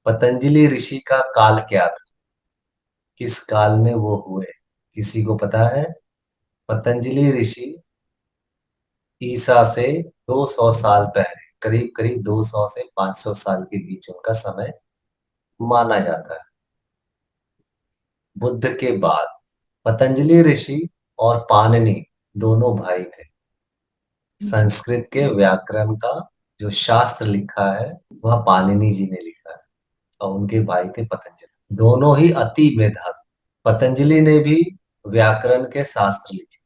पतंजलि ऋषि का काल क्या था? किस काल में वो हुए? किसी को पता है? पतंजलि ऋषि ईसा से 200 साल पहले, करीब करीब 200 से 500 साल के बीच उनका समय माना जाता है। बुद्ध के बाद पतंजलि ऋषि और पाणिनि दोनों भाई थे। संस्कृत के व्याकरण का जो शास्त्र लिखा है वह पाणिनि जी ने लिखा है और उनके भाई थे पतंजलि। दोनों ही अति मेधावी। पतंजलि ने भी व्याकरण के शास्त्र लिखे।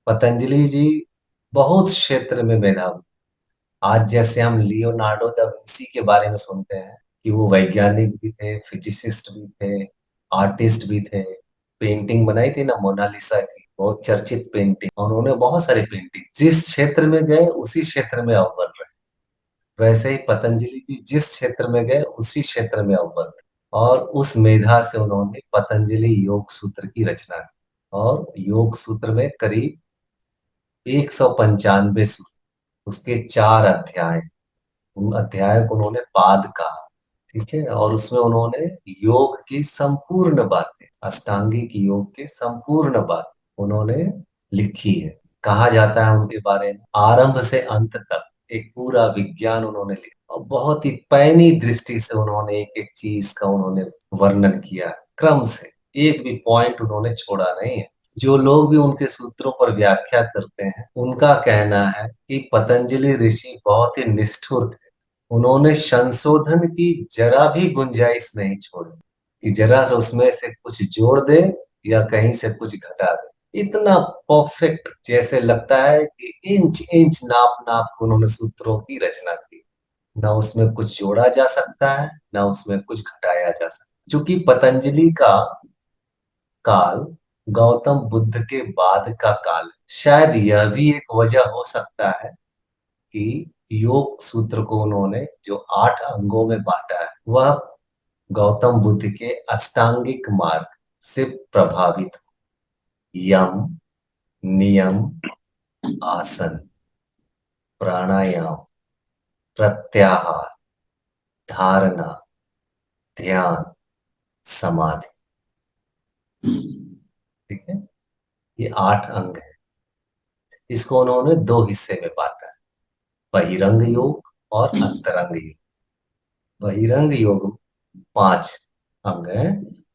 पतंजलि जी बहुत क्षेत्र में मेधावी। आज जैसे हम लियोनार्डो दा विंसी के बारे में सुनते हैं कि वो वैज्ञानिक भी थे, फिजिसिस्ट भी थे, आर्टिस्ट भी थे। पेंटिंग बनाई थी ना मोनालिसा की, बहुत चर्चित पेंटिंग, और उन्होंने बहुत सारी पेंटिंग, जिस क्षेत्र में गए उसी क्षेत्र में अव्वल रहे। वैसे ही पतंजलि भी जिस क्षेत्र में गए उसी क्षेत्र में अव्वल थे। और उस मेधा से उन्होंने पतंजलि योग सूत्र की रचना की। और योग सूत्र में करीब 195 सूत्र, उसके 4 अध्याय। उन अध्याय को उन्होंने पाद कहा। ठीक है, और उसमें उन्होंने योग की संपूर्ण बातें, अष्टांगिक योग के संपूर्ण बात उन्होंने लिखी है। कहा जाता है उनके बारे में आरंभ से अंत तक एक पूरा विज्ञान उन्होंने लिखा, और बहुत ही पैनी दृष्टि से उन्होंने एक एक चीज का उन्होंने वर्णन किया है, क्रम से। एक भी पॉइंट उन्होंने छोड़ा नहीं है। जो लोग भी उनके सूत्रों पर व्याख्या करते हैं उनका कहना है कि पतंजलि ऋषि बहुत ही निष्ठुर थे। उन्होंने संशोधन की जरा भी गुंजाइश नहीं छोड़ी कि जरा सा उसमें से कुछ जोड़ दे या कहीं से कुछ घटा दे। इतना परफेक्ट, जैसे लगता है कि इंच इंच नाप नाप के उन्होंने सूत्रों की रचना की। ना उसमें कुछ जोड़ा जा सकता है, ना उसमें कुछ घटाया जा सकता है। क्योंकि पतंजलि का काल गौतम बुद्ध के बाद का काल है। शायद यह भी एक वजह हो सकता है कि योग सूत्र को उन्होंने जो 8 अंगों में बांटा है वह गौतम बुद्ध के अष्टांगिक मार्ग से प्रभावित हो। यम, नियम, आसन, प्राणायाम, प्रत्याहार, धारणा, ध्यान, समाधि। ठीक है, ये 8 अंग है। इसको उन्होंने 2 हिस्से में बांटा है, बहिरंग योग और अंतरंग योग। बहिरंग योग में 5 अंग हैं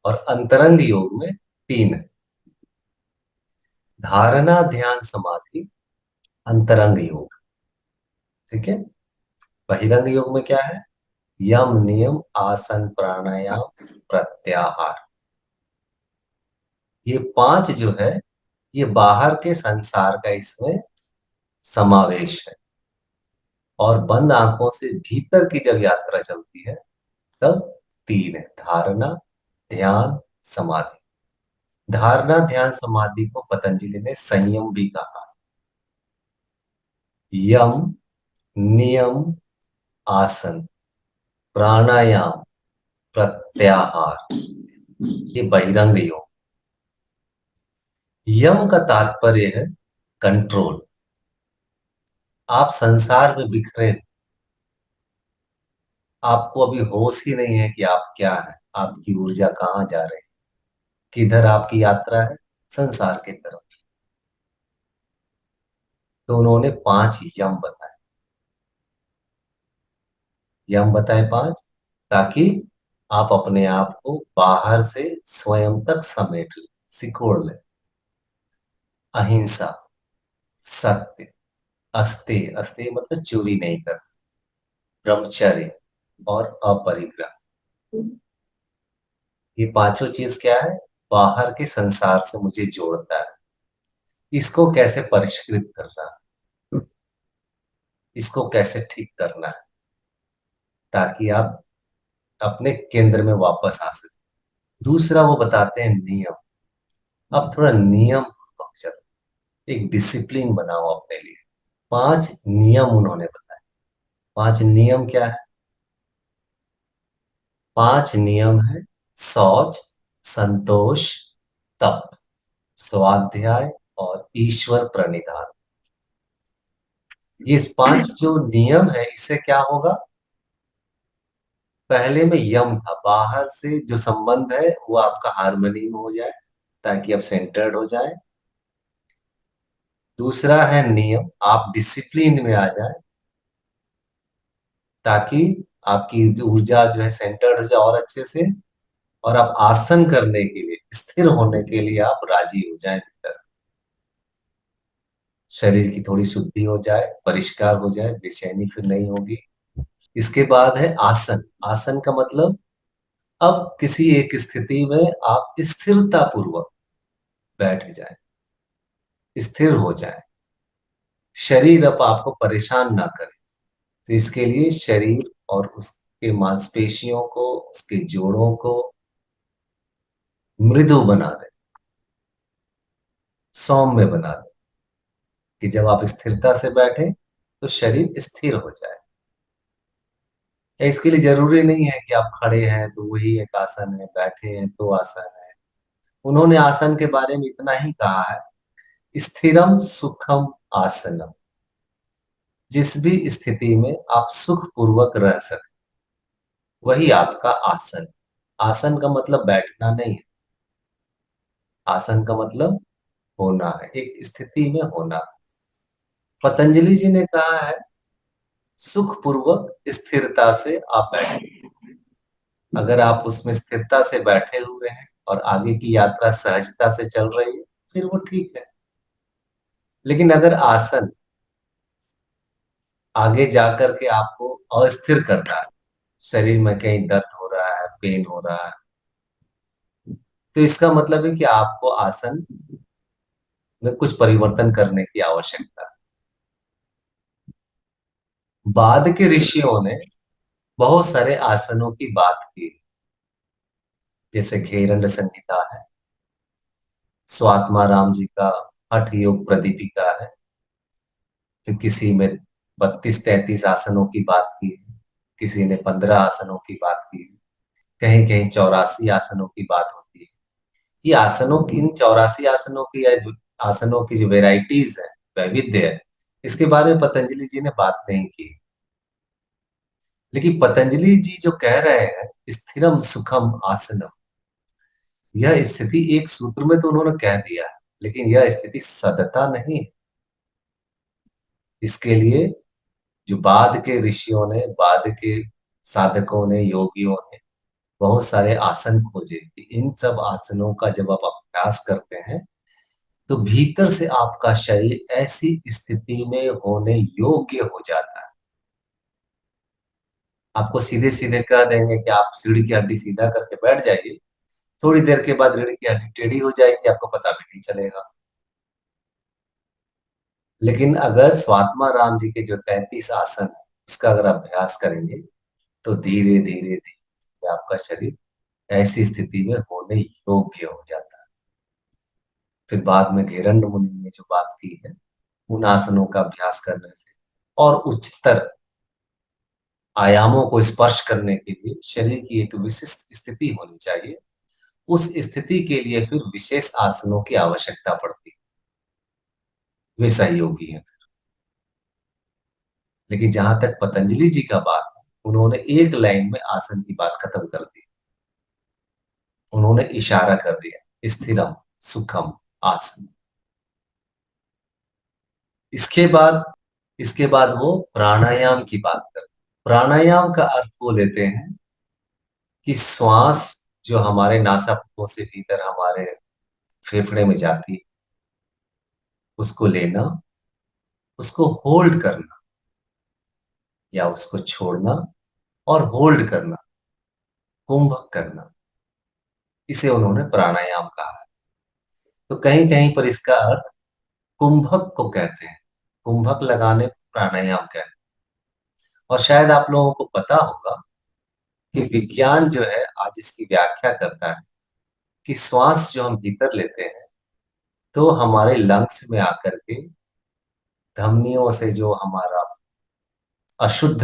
और अंतरंग योग में 3 है। धारणा, ध्यान, समाधि अंतरंग योग। ठीक है, बहिरंग योग में क्या है? यम, नियम, आसन, प्राणायाम, प्रत्याहार। ये 5 जो है ये बाहर के संसार का इसमें समावेश है। और बंद आंखों से भीतर की जब यात्रा चलती है तब 3 है, धारणा, ध्यान, समाधि। धारणा, ध्यान, समाधि को पतंजलि ने संयम भी कहा। यम, नियम, आसन, प्राणायाम, प्रत्याहार, ये बहिरंग योग। यम का तात्पर्य है कंट्रोल। आप संसार में बिखरे, आपको अभी होश ही नहीं है कि आप क्या है, आपकी ऊर्जा कहाँ जा रही है, किधर आपकी यात्रा है, संसार की तरफ। तो उन्होंने 5 यम बताए। यम बताए 5, ताकि आप अपने आप को बाहर से स्वयं तक समेट ले, सिकोड़ ले। अहिंसा, सत्य, अस्तेय, अस्तेय मतलब चोरी नहीं कर, ब्रह्मचर्य और अपरिग्रह। ये पांचों चीज क्या है? बाहर के संसार से मुझे जोड़ता है। इसको कैसे परिष्कृत करना है, इसको कैसे ठीक करना है, ताकि आप अपने केंद्र में वापस आ सके। दूसरा वो बताते हैं नियम। अब थोड़ा नियम पूर्वक चलो, एक डिसिप्लिन बनाओ अपने लिए। 5 नियम उन्होंने बताए। 5 नियम क्या है? 5 नियम है शौच, संतोष, तप, स्वाध्याय और ईश्वर प्रणिधान। ये 5 जो नियम है इससे क्या होगा? पहले में यम था, बाहर से जो संबंध है वो आपका हार्मनी में हो जाए, ताकि आप सेंटर्ड हो जाए। दूसरा है नियम, आप डिसिप्लिन में आ जाए, ताकि आपकी जो ऊर्जा जो है सेंटर्ड हो जाए और अच्छे से। और आप आसन करने के लिए, स्थिर होने के लिए आप राजी हो जाए भीतर, शरीर की थोड़ी शुद्धि हो जाए, परिष्कार हो जाए, बेचैनी फिर नहीं होगी। इसके बाद है आसन। आसन का मतलब, अब किसी एक स्थिति में आप स्थिरता पूर्वक बैठ जाए, स्थिर हो जाए, शरीर अब आपको परेशान ना करे। तो इसके लिए शरीर और उसके मांसपेशियों को, उसके जोड़ों को मृदु बना दे, सौम्य बना दे, कि जब आप स्थिरता से बैठे तो शरीर स्थिर हो जाए। या इसके लिए जरूरी नहीं है कि आप खड़े हैं तो वही एक आसन है, बैठे हैं तो आसन है। उन्होंने आसन के बारे में इतना ही कहा है, स्थिरम सुखम आसनम। जिस भी स्थिति में आप सुख पूर्वक रह सके, वही आपका आसन। आसन का मतलब बैठना नहीं है, आसन का मतलब होना है, एक स्थिति में होना। पतंजलि जी ने कहा है, सुख पूर्वक स्थिरता से आप बैठे। अगर आप उसमें स्थिरता से बैठे हुए हैं और आगे की यात्रा सहजता से चल रही है, फिर वो ठीक है। लेकिन अगर आसन आगे जाकर के आपको अस्थिर कर रहा है, शरीर में कहीं दर्द हो रहा है, पेन हो रहा है, तो इसका मतलब है कि आपको आसन में कुछ परिवर्तन करने की आवश्यकता है। बाद के ऋषियों ने बहुत सारे आसनों की बात की, जैसे घेरंड संहिता है, स्वात्मा राम जी का हठ योग प्रदीपिका है, तो किसी में 32-33 आसनों की बात की है, किसी ने 15 आसनों की बात की है, कहीं कहीं 84 आसनों की बात होती है। ये आसनों की, इन 84 आसनों की या आसनों की जो वेराइटीज है, वैविध्य है, इसके बारे में पतंजलि जी ने बात नहीं की। लेकिन पतंजलि जी जो कह रहे हैं, स्थिरम सुखम आसनम, यह स्थिति एक सूत्र में तो उन्होंने कह दिया है, लेकिन यह स्थिति सदता नहीं है। इसके लिए जो बाद के ऋषियों ने, बाद के साधकों ने, योगियों ने बहुत सारे आसन खोजे कि इन सब आसनों का जब आप अभ्यास करते हैं, तो भीतर से आपका शरीर ऐसी स्थिति में होने योग्य हो जाता है। आपको सीधे सीधे कह देंगे कि आप सीढ़ी की हड्डी सीधा करके बैठ जाइए, थोड़ी देर के बाद रीढ़ की हड्डी टेढ़ी हो जाएगी, आपको पता भी नहीं चलेगा। लेकिन अगर स्वात्मा राम जी के जो 33 आसन है, उसका अगर अभ्यास करेंगे, तो धीरे धीरे धीरे आपका शरीर ऐसी स्थिति में होने योग्य हो जाता है। फिर बाद में घेरंड मुनि ने जो बात की है, उन आसनों का अभ्यास करने से और उच्चतर आयामों को स्पर्श करने के लिए शरीर की एक विशिष्ट स्थिति होनी चाहिए। उस स्थिति के लिए फिर विशेष आसनों की आवश्यकता पड़ती है, वे सहयोगी हैं। लेकिन जहां तक पतंजलि जी का बात है, उन्होंने एक लाइन में आसन की बात खत्म कर दी। उन्होंने इशारा कर दिया, स्थिरम सुखम आसन। इसके बाद इसके बाद वो प्राणायाम की बात करते हैं। प्राणायाम का अर्थ वो लेते हैं कि श्वास जो हमारे नासापुटों से भीतर हमारे फेफड़े में जाती है, उसको लेना, उसको होल्ड करना, या उसको छोड़ना और होल्ड करना, कुंभक करना, इसे उन्होंने प्राणायाम कहा है। तो कहीं कहीं पर इसका अर्थ कुंभक को कहते हैं, कुंभक लगाने को प्राणायाम कहते हैं। और शायद आप लोगों को पता होगा कि विज्ञान जो है आज इसकी व्याख्या करता है कि श्वास जो हम भीतर लेते हैं, तो हमारे लंग्स में आकर के धमनियों से जो हमारा अशुद्ध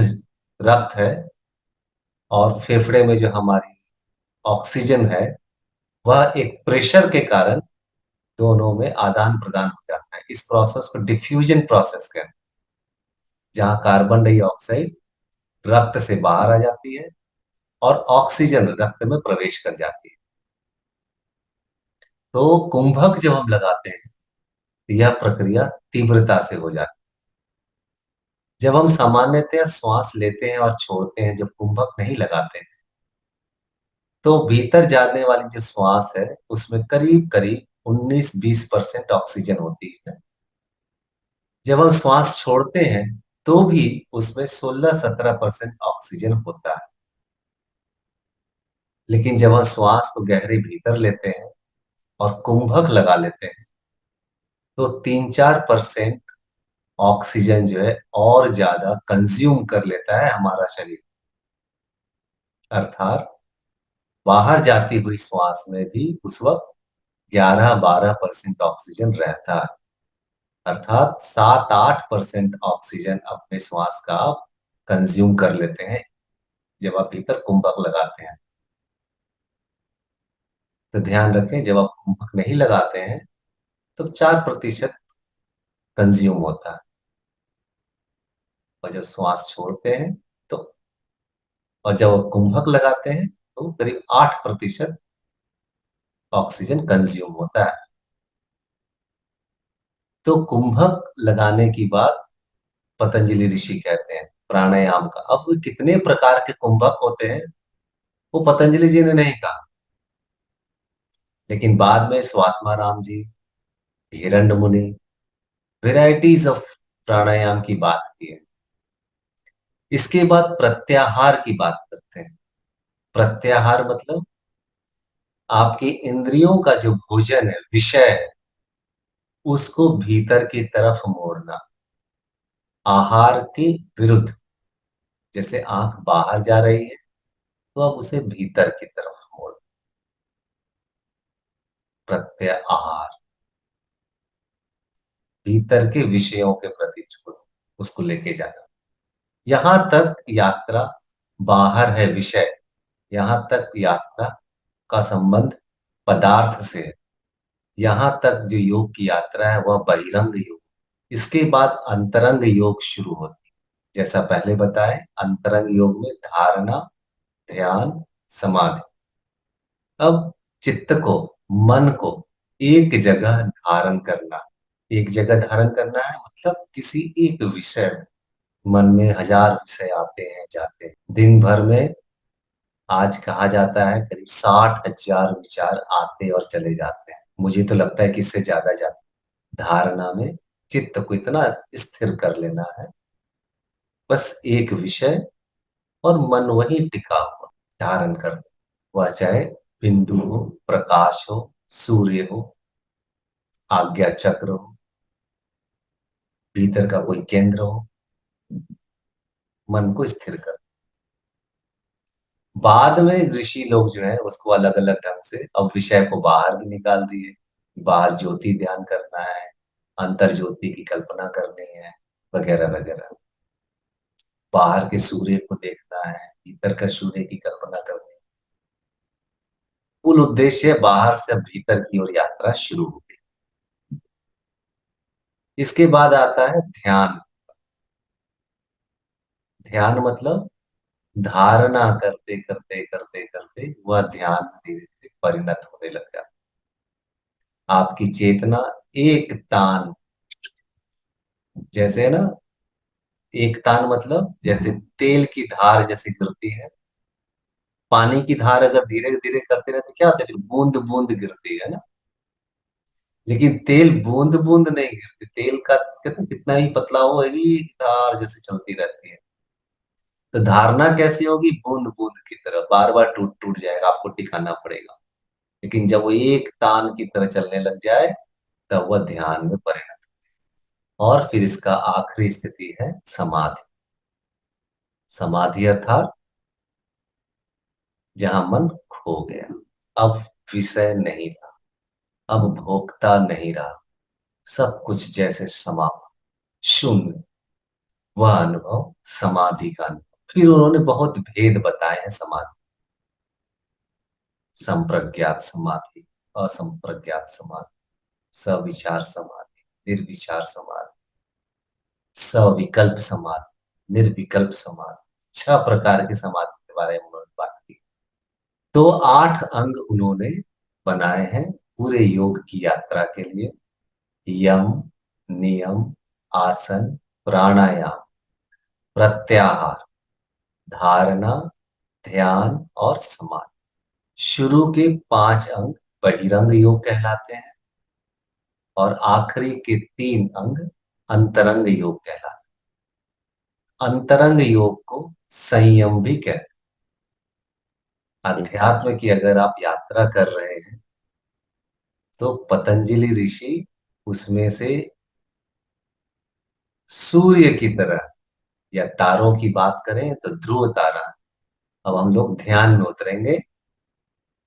रक्त है और फेफड़े में जो हमारी ऑक्सीजन है, वह एक प्रेशर के कारण दोनों में आदान प्रदान हो जाता है। इस प्रोसेस को डिफ्यूजन प्रोसेस कहते हैं, जहाँ कार्बन डाइऑक्साइड रक्त से बाहर आ जाती है और ऑक्सीजन रक्त में प्रवेश कर जाती है। तो कुंभक जब हम लगाते हैं तो यह प्रक्रिया तीव्रता से हो जाती है। जब हम सामान्यतः श्वास लेते हैं और छोड़ते हैं, जब कुंभक नहीं लगाते हैं, तो भीतर जाने वाली जो श्वास है उसमें करीब करीब 19-20% ऑक्सीजन होती है। जब हम श्वास छोड़ते हैं तो भी उसमें 16-17% ऑक्सीजन होता है। लेकिन जब हम श्वास को गहरे भीतर लेते हैं और कुंभक लगा लेते हैं तो 3-4% ऑक्सीजन जो है और ज्यादा कंज्यूम कर लेता है हमारा शरीर। अर्थात बाहर जाती हुई श्वास में भी उस वक्त 11-12% ऑक्सीजन रहता है। अर्थात 7-8% ऑक्सीजन अपने श्वास का आप कंज्यूम कर लेते हैं जब आप भीतर कुंभक लगाते हैं। तो ध्यान रखें, जब आप कुंभक नहीं लगाते हैं तो 4% कंज्यूम होता है, और जब श्वास छोड़ते हैं तो, और जब आप कुंभक लगाते हैं तो करीब 8% ऑक्सीजन कंज्यूम होता है। तो कुंभक लगाने की बात पतंजलि ऋषि कहते हैं प्राणायाम का। अब कितने प्रकार के कुंभक होते हैं वो पतंजलि जी ने नहीं कहा, लेकिन बाद में स्वात्मा राम जी, हिरण्य मुनि, वेराइटीज ऑफ प्राणायाम की बात की है। इसके बाद प्रत्याहार की बात करते हैं। प्रत्याहार मतलब आपकी इंद्रियों का जो भोजन है, विषय है, उसको भीतर की तरफ मोड़ना। आहार के विरुद्ध, जैसे आंख बाहर जा रही है तो अब उसे भीतर की तरफ मोड़। प्रत्याहार भीतर के विषयों के प्रति झुकना, उसको लेके जाना। यहां तक यात्रा बाहर है विषय, यहां तक यात्रा का संबंध पदार्थ से है। यहां तक जो योग की यात्रा है वह बहिरंग योग। इसके बाद अंतरंग योग शुरू होती है। जैसा पहले बताए, अंतरंग योग में धारणा, ध्यान, समाधि। अब चित्त को, मन को एक जगह धारण करना। एक जगह धारण करना है मतलब किसी एक विषय में। मन में हजार विषय आते हैं जाते हैं दिन भर में। आज कहा जाता है करीब 60,000 विचार आते और चले जाते हैं। मुझे तो लगता है कि इससे ज्यादा जाते हैं। धारणा में चित्त को इतना स्थिर कर लेना है, बस एक विषय, और मन वही टिका हुआ धारण कर। वह चाहे बिंदु हो, प्रकाश हो, सूर्य हो, आज्ञा चक्र हो, भीतर का कोई केंद्र हो, मन को स्थिर कर। बाद में ऋषि लोग जो है उसको अलग अलग ढंग से अब विषय को बाहर भी निकाल दिए। बाहर ज्योति ध्यान करना है, अंतर ज्योति की कल्पना करनी है, वगैरह वगैरह। बाहर के सूर्य को देखना है, भीतर का सूर्य की कल्पना करनी है। कुल उद्देश्य बाहर से भीतर की ओर यात्रा शुरू हो गई। इसके बाद आता है ध्यान। ध्यान मतलब धारणा करते करते करते करते वह ध्यान धीरे धीरे परिणत होने लग जाता है। आपकी चेतना एक तान, जैसे ना, एक तान मतलब जैसे तेल की धार जैसे गिरती है। पानी की धार अगर धीरे धीरे करते रहे तो क्या होता है, फिर बूंद बूंद गिरती है ना। लेकिन तेल बूंद बूंद नहीं गिरती, तेल का कितना ही पतला हो, एक धार जैसे चलती रहती है। तो धारणा कैसी होगी, बूंद बूंद की तरह बार बार टूट टूट जाएगा, आपको टिकाना पड़ेगा। लेकिन जब वो एक तान की तरह चलने लग जाए तब वह ध्यान में परिणत। और फिर इसका आखिरी स्थिति है समाधि। समाधि अर्थात जहां मन खो गया, अब विषय नहीं रहा, अब भोक्ता नहीं रहा, सब कुछ जैसे समाप्त, शून्य। वह अनुभव समाधि का अनुभव। फिर उन्होंने बहुत भेद बताए हैं समाधि। संप्रज्ञात समाधि, असंप्रज्ञात समाधि, सविचार समाधि, निर्विचार समाधि, सविकल्प समाधि, निर्विकल्प समाधि। 6 प्रकार की समाधि। बारे में उन्होंने बात की। तो 8 अंग उन्होंने बनाए हैं पूरे योग की यात्रा के लिए। यम, नियम, आसन, प्राणायाम, प्रत्याहार, धारणा, ध्यान और समाधि। शुरू के 5 अंग बहिरंग योग कहलाते हैं और आखिरी के 3 अंग अंतरंग योग कहलाते हैं। अंतरंग योग को संयम भी कहते हैं। अध्यात्म की अगर आप यात्रा कर रहे हैं तो पतंजलि ऋषि उसमें से सूर्य की तरह, या तारों की बात करें तो ध्रुव तारा। अब हम लोग ध्यान में उतरेंगे